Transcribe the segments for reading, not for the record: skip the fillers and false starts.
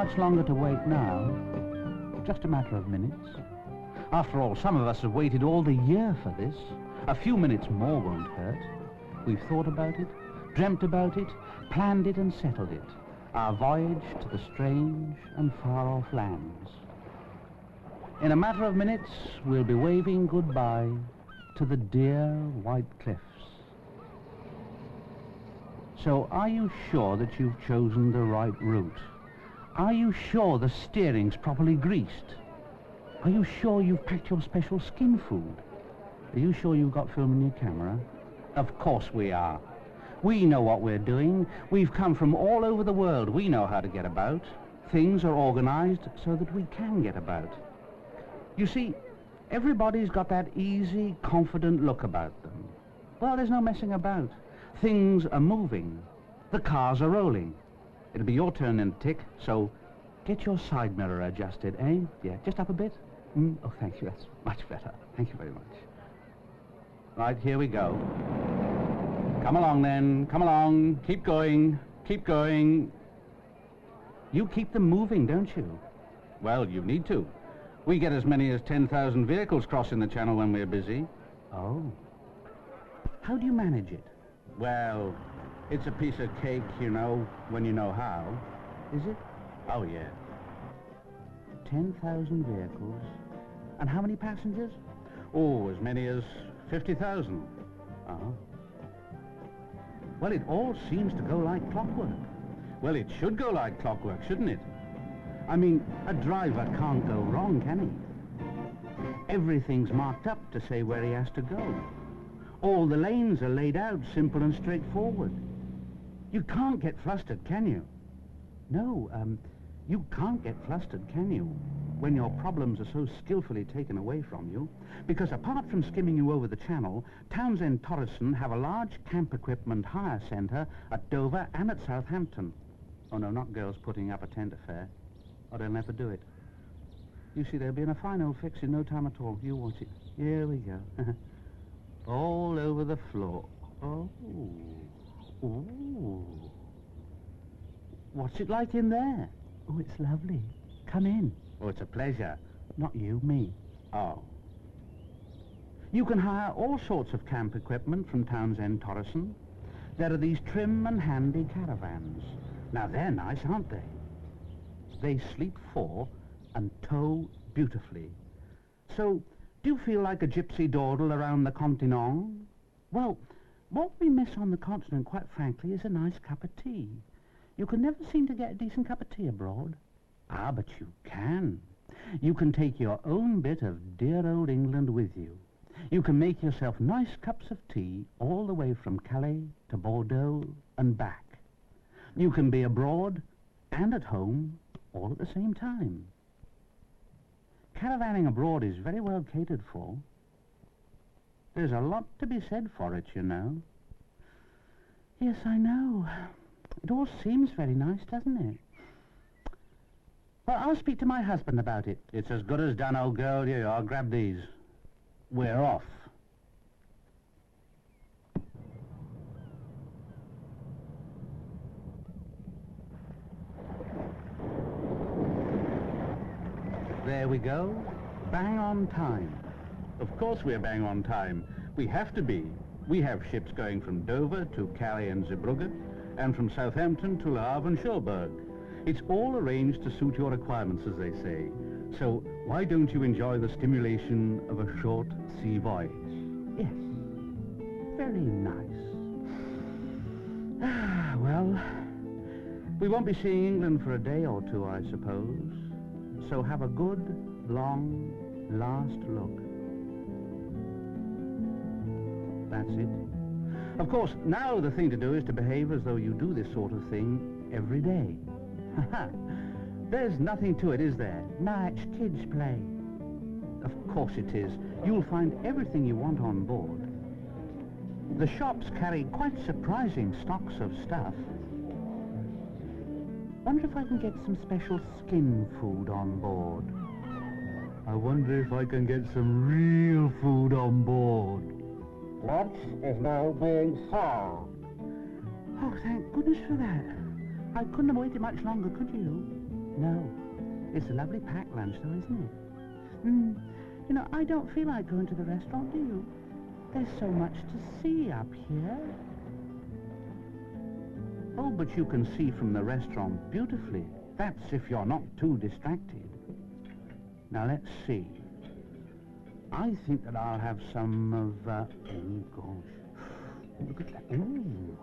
much longer to wait now. Just a matter of minutes. After all, some of us have waited all the year for this. A few minutes more won't hurt. We've thought about it, dreamt about it, planned it and settled it. Our voyage to the strange and far-off lands. In a matter of minutes, we'll be waving goodbye to the dear white cliffs. So, are you sure that you've chosen the right route? Are you sure the steering's properly greased? Are you sure you've packed your special skin food? Are you sure you've got film in your camera? Of course we are. We know what we're doing. We've come from all over the world. We know how to get about. Things are organized so that we can get about. You see, everybody's got that easy, confident look about them. Well, there's no messing about. Things are moving. The cars are rolling. It'll be your turn in a tick, so get your side mirror adjusted, eh? Yeah, just up a bit. Oh, thank you. That's much better. Thank you very much. Right, here we go. Come along, then. Come along. Keep going. Keep going. You keep them moving, don't you? Well, you need to. We get as many as 10,000 vehicles crossing the channel when we're busy. Oh. How do you manage it? Well, it's a piece of cake, you know, when you know how. Is it? Oh, yeah. 10,000 vehicles. And how many passengers? Oh, as many as 50,000. Uh-huh. Well, it all seems to go like clockwork. Well, it should go like clockwork, shouldn't it? I mean, a driver can't go wrong, can he? Everything's marked up to say where he has to go. All the lanes are laid out, simple and straightforward. You can't get flustered, can you? No, you can't get flustered, can you? When your problems are so skillfully taken away from you. Because apart from skimming you over the channel, Thoresen Ferries have a large camp equipment hire centre at Dover and at Southampton. Oh no, not girls putting up a tent affair. Or they'll never do it. You see, they'll be in a fine old fix in no time at all. You watch it. Here we go. All over the floor. Oh. Ooh. What's it like in there? Oh, it's lovely. Come in. Oh, it's a pleasure. Not you, me. Oh. You can hire all sorts of camp equipment from Thoresen Ferries. There are these trim and handy caravans. Now, they're nice, aren't they? They sleep four and tow beautifully. So, do you feel like a gypsy dawdle around the continent? Well, what we miss on the continent, quite frankly, is a nice cup of tea. You can never seem to get a decent cup of tea abroad. Ah, but you can. You can take your own bit of dear old England with you. You can make yourself nice cups of tea all the way from Calais to Bordeaux and back. You can be abroad and at home all at the same time. Caravanning abroad is very well catered for. There's a lot to be said for it, you know. Yes, I know. It all seems very nice, doesn't it? Well, I'll speak to my husband about it. It's as good as done, old girl. Here you are. Grab these. We're off. There we go. Bang on time. Of course we're bang on time. We have to be. We have ships going from Dover to Calais and Zeebrugge, and from Southampton to Le Havre and Cherbourg. It's all arranged to suit your requirements, as they say. So why don't you enjoy the stimulation of a short sea voyage? Yes, very nice. Ah, well, we won't be seeing England for a day or two, I suppose. So have a good, long, last look. That's it. Of course, now the thing to do is to behave as though you do this sort of thing every day. There's nothing to it, is there? Nice kids play. Of course it is. You'll find everything you want on board. The shops carry quite surprising stocks of stuff. Wonder if I can get some special skin food on board. I wonder if I can get some real food on board. Lunch is now being served. Oh, thank goodness for that. I couldn't have waited much longer, could you? No. It's a lovely packed lunch, though, isn't it? You know, I don't feel like going to the restaurant, do you? There's so much to see up here. Oh, but you can see from the restaurant beautifully. That's if you're not too distracted. Now, let's see. I think that I'll have some of, oh, gosh. Look at that. Ooh.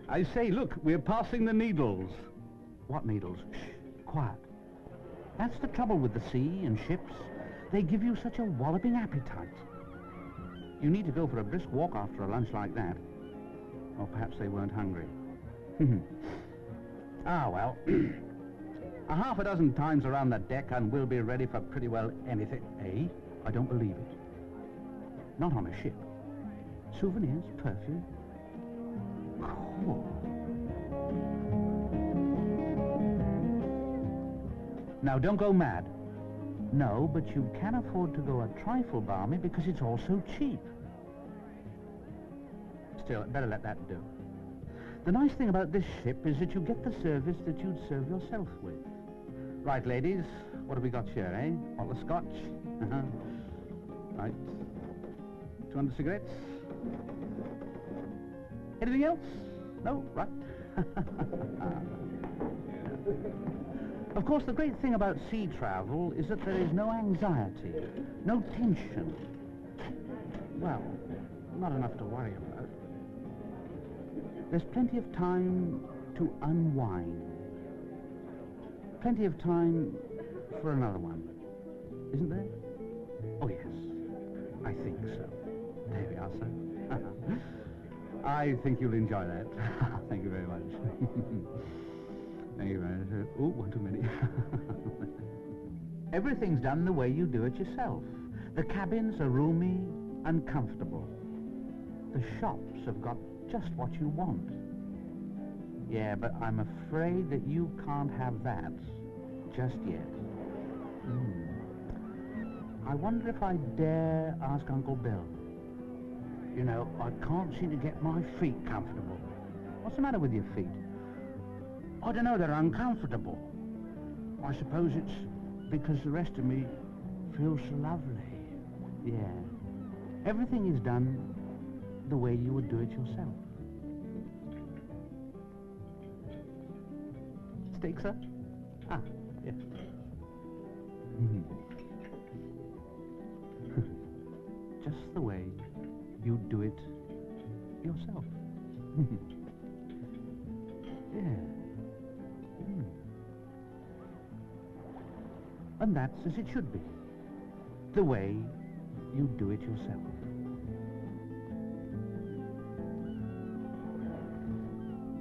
I say, look, we're passing the needles. What needles? Shh, quiet. That's the trouble with the sea and ships. They give you such a walloping appetite. You need to go for a brisk walk after a lunch like that. Or perhaps they weren't hungry. Ah, well. A half a dozen times around the deck and we'll be ready for pretty well anything. Eh? I don't believe it. Not on a ship. Souvenirs, perfume. Cool. Now, don't go mad. No, but you can afford to go a trifle balmy because it's all so cheap. Still, better let that do. The nice thing about this ship is that you get the service that you'd serve yourself with. Right, ladies, what have we got here, eh? Bottle of scotch? Right. 200 cigarettes? Anything else? No? Right. Of course, the great thing about sea travel is that there is no anxiety, no tension. Well, not enough to worry about. There's plenty of time to unwind. Plenty of time for another one. Isn't there? Oh, yes. I think so. There we are, sir. I think you'll enjoy that. Thank you very much. Thank you very much. Oh, one too many. Everything's done the way you do it yourself. The cabins are roomy and comfortable. The shops have got just what you want. Yeah, but I'm afraid that you can't have that just yet. I wonder if I dare ask Uncle Bill. You know, I can't seem to get my feet comfortable. What's the matter with your feet? I don't know, they're uncomfortable. I suppose it's because the rest of me feels so lovely. Yeah. Everything is done the way you would do it yourself. Steak, sir? Ah, yes. Just the way you do it yourself. Yeah. And that's as it should be. The way you do it yourself.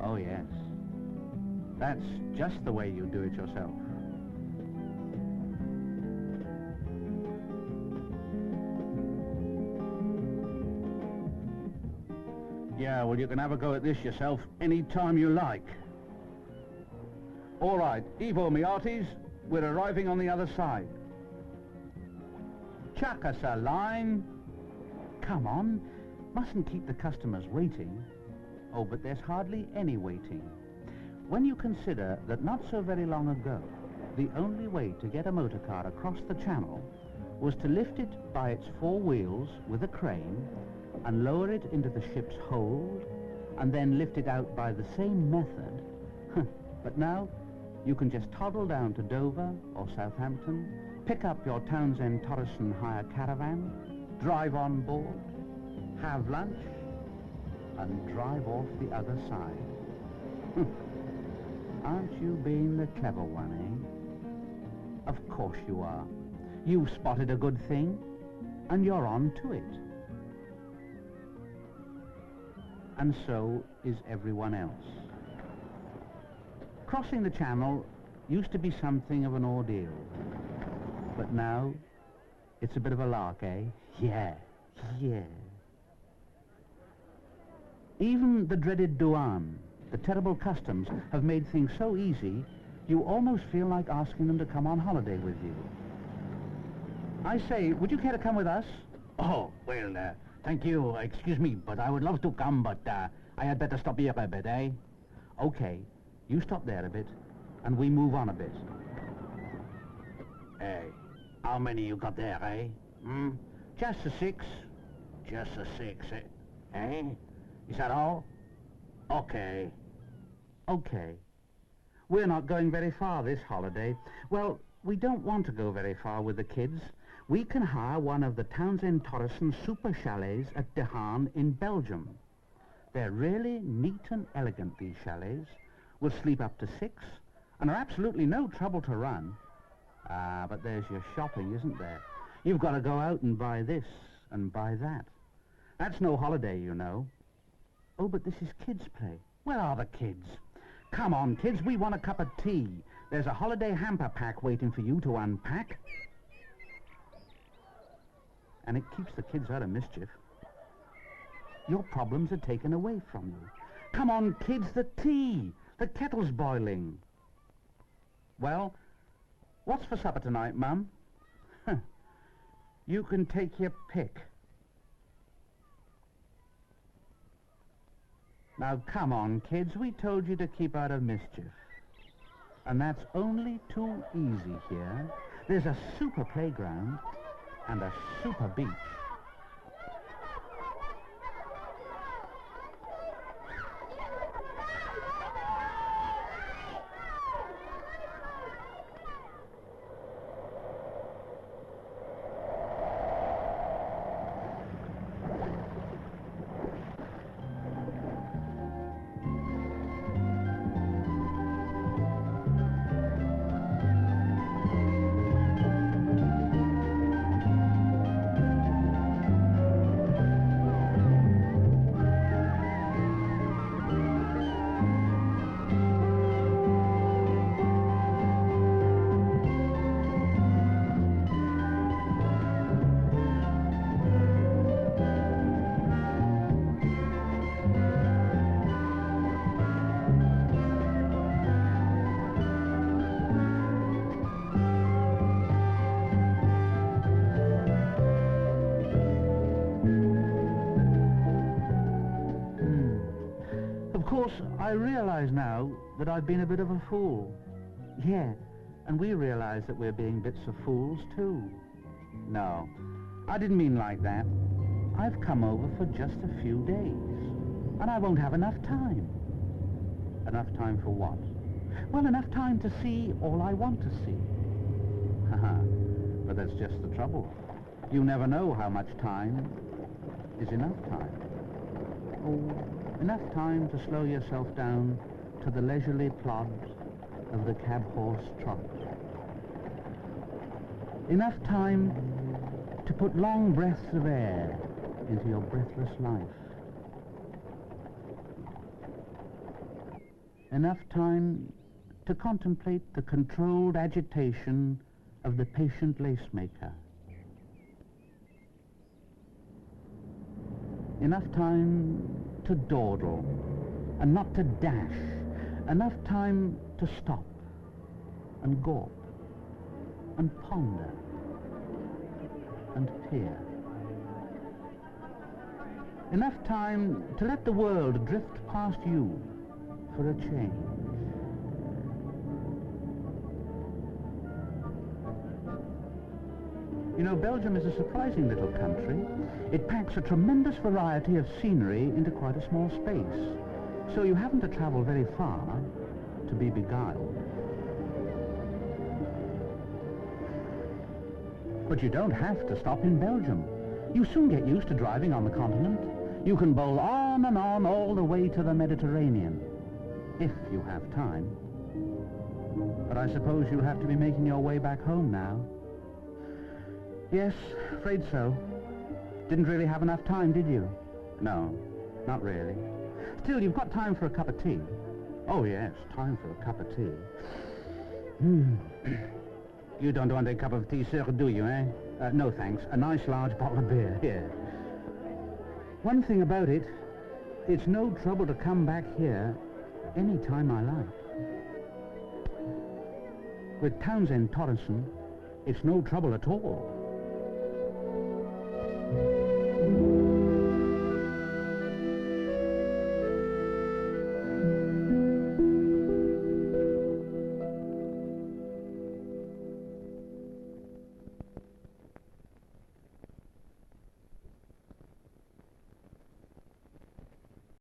Oh, yes. That's just the way you do it yourself. Yeah, well, you can have a go at this yourself any time you like. All right, Evo, me hearties, we're arriving on the other side. Chuck us a line. Come on, mustn't keep the customers waiting. Oh, but there's hardly any waiting. When you consider that not so very long ago, the only way to get a motor car across the channel was to lift it by its four wheels with a crane and lower it into the ship's hold and then lift it out by the same method. But now, you can just toddle down to Dover or Southampton, pick up your Townsend Thoresen hire caravan, drive on board, have lunch, and drive off the other side. Aren't you being the clever one, eh? Of course you are. You've spotted a good thing, and you're on to it. And so is everyone else. Crossing the channel used to be something of an ordeal. But now, it's a bit of a lark, eh? Yeah, yeah. Even the dreaded douane, the terrible customs, have made things so easy, you almost feel like asking them to come on holiday with you. I say, would you care to come with us? Oh, well, thank you. Excuse me, but I would love to come, but I had better stop here a bit, eh? Okay, you stop there a bit, and we move on a bit. Hey, how many you got there, eh? Hmm? Just a 6. Just a 6, eh? Eh? Is that all? Okay. Okay. We're not going very far this holiday. Well, we don't want to go very far with the kids. We can hire one of the Thoresen super chalets at De Haan in Belgium. They're really neat and elegant, these chalets. We'll sleep up to 6, and are absolutely no trouble to run. Ah, but there's your shopping, isn't there? You've got to go out and buy this and buy that. That's no holiday, you know. Oh, but this is kids' play. Where are the kids? Come on, kids, we want a cup of tea. There's a holiday hamper pack waiting for you to unpack. And it keeps the kids out of mischief. Your problems are taken away from you. Come on, kids, the tea. The kettle's boiling. Well, what's for supper tonight, Mum? You can take your pick. Now, come on, kids. We told you to keep out of mischief. And that's only too easy here. There's a super playground and a super beach. Of course, I realize now that I've been a bit of a fool. Yeah, and we realize that we're being bits of fools, too. No, I didn't mean like that. I've come over for just a few days, and I won't have enough time. Enough time for what? Well, enough time to see all I want to see. Haha, but that's just the trouble. You never know how much time is enough time. Oh, enough time to slow yourself down to the leisurely plod of the cab horse trot. Enough time to put long breaths of air into your breathless life. Enough time to contemplate the controlled agitation of the patient lace-maker. Enough time to dawdle and not to dash. Enough time to stop and gawp and ponder and peer. Enough time to let the world drift past you for a change. You know, Belgium is a surprising little country. It packs a tremendous variety of scenery into quite a small space. So you haven't to travel very far to be beguiled. But you don't have to stop in Belgium. You soon get used to driving on the continent. You can bowl on and on all the way to the Mediterranean, if you have time. But I suppose you'll have to be making your way back home now. Yes, afraid so. Didn't really have enough time, did you? No, not really. Still, you've got time for a cup of tea. Oh, yes, time for a cup of tea. You don't want a cup of tea, sir, do you, eh? No, thanks. A nice large bottle of beer, here. One thing about it, it's no trouble to come back here any time I like. With Thoresen, it's no trouble at all.